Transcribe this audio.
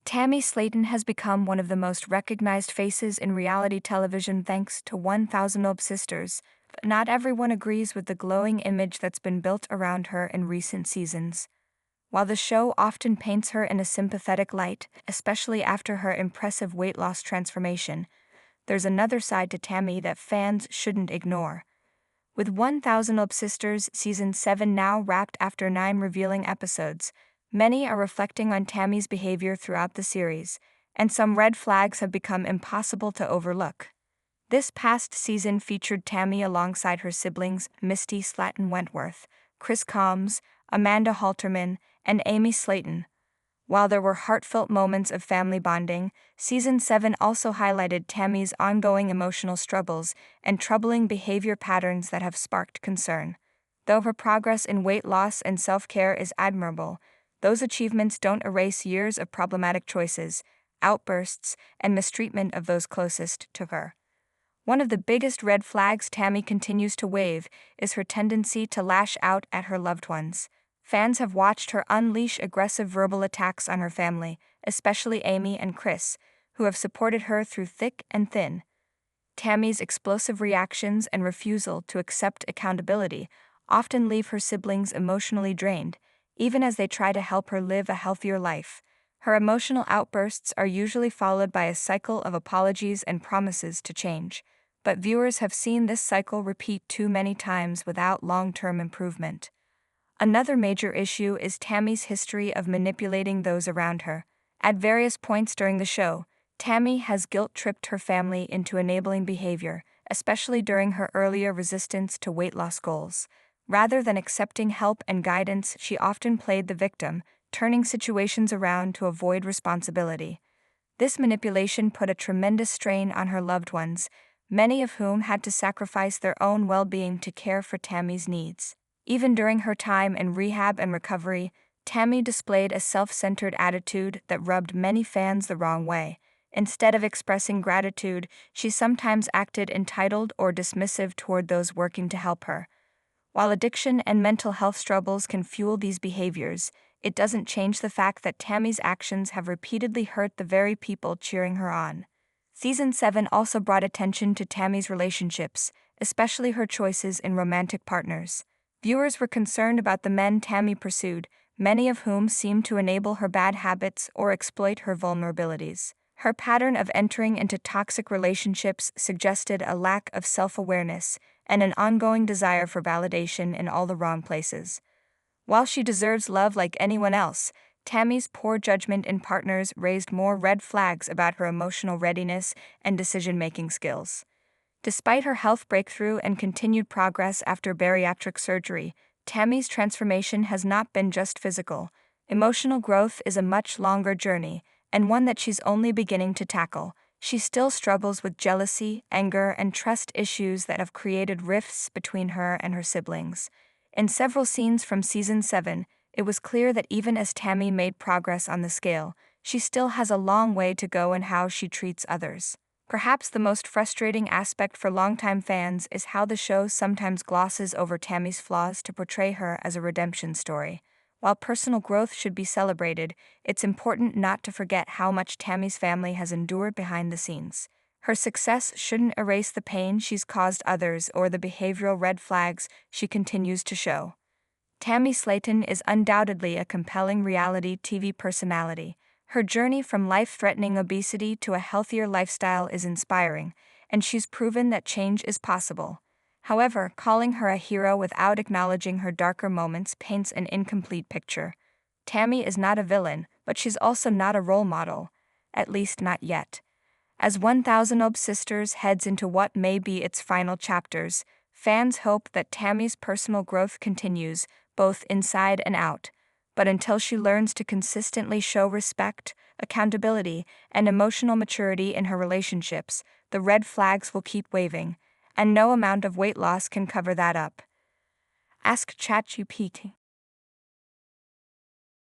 Tammy Slaton has become one of the most recognized faces in reality television thanks to 1000 Sisters, but not everyone agrees with the glowing image that's been built around her in recent seasons. While the show often paints her in a sympathetic light, especially after her impressive weight loss transformation, there's another side to Tammy that fans shouldn't ignore. With 1000 Sisters Season 7 now wrapped after 9 revealing episodes, many are reflecting on Tammy's behavior throughout the series, and some red flags have become impossible to overlook. This past season featured Tammy alongside her siblings Misty Slaton Wentworth, Chris Combs, Amanda Halterman, and Amy Slaton. While there were heartfelt moments of family bonding, Season 7 also highlighted Tammy's ongoing emotional struggles and troubling behavior patterns that have sparked concern. Though her progress in weight loss and self-care is admirable, those achievements don't erase years of problematic choices, outbursts, and mistreatment of those closest to her. One of the biggest red flags Tammy continues to wave is her tendency to lash out at her loved ones. Fans have watched her unleash aggressive verbal attacks on her family, especially Amy and Chris, who have supported her through thick and thin. Tammy's explosive reactions and refusal to accept accountability often leave her siblings emotionally drained, even as they try to help her live a healthier life. Her emotional outbursts are usually followed by a cycle of apologies and promises to change, but viewers have seen this cycle repeat too many times without long-term improvement. Another major issue is Tammy's history of manipulating those around her. At various points during the show, Tammy has guilt-tripped her family into enabling behavior, especially during her earlier resistance to weight loss goals. Rather than accepting help and guidance, she often played the victim, turning situations around to avoid responsibility. This manipulation put a tremendous strain on her loved ones, many of whom had to sacrifice their own well-being to care for Tammy's needs. Even during her time in rehab and recovery, Tammy displayed a self-centered attitude that rubbed many fans the wrong way. Instead of expressing gratitude, she sometimes acted entitled or dismissive toward those working to help her. While addiction and mental health struggles can fuel these behaviors, it doesn't change the fact that Tammy's actions have repeatedly hurt the very people cheering her on. Season 7 also brought attention to Tammy's relationships, especially her choices in romantic partners. Viewers were concerned about the men Tammy pursued, many of whom seemed to enable her bad habits or exploit her vulnerabilities. Her pattern of entering into toxic relationships suggested a lack of self-awareness and an ongoing desire for validation in all the wrong places. While she deserves love like anyone else, Tammy's poor judgment in partners raised more red flags about her emotional readiness and decision-making skills. Despite her health breakthrough and continued progress after bariatric surgery, Tammy's transformation has not been just physical. Emotional growth is a much longer journey, and one that she's only beginning to tackle. She still struggles with jealousy, anger, and trust issues that have created rifts between her and her siblings. In several scenes from Season 7, it was clear that even as Tammy made progress on the scale, she still has a long way to go in how she treats others. Perhaps the most frustrating aspect for longtime fans is how the show sometimes glosses over Tammy's flaws to portray her as a redemption story. While personal growth should be celebrated, it's important not to forget how much Tammy's family has endured behind the scenes. Her success shouldn't erase the pain she's caused others or the behavioral red flags she continues to show. Tammy Slaton is undoubtedly a compelling reality TV personality. Her journey from life-threatening obesity to a healthier lifestyle is inspiring, and she's proven that change is possible. However, calling her a hero without acknowledging her darker moments paints an incomplete picture. Tammy is not a villain, but she's also not a role model, at least not yet. As 1000 Sisters heads into what may be its final chapters, fans hope that Tammy's personal growth continues, both inside and out. But until she learns to consistently show respect, accountability, and emotional maturity in her relationships, the red flags will keep waving, and no amount of weight loss can cover that up. Ask ChatGPT.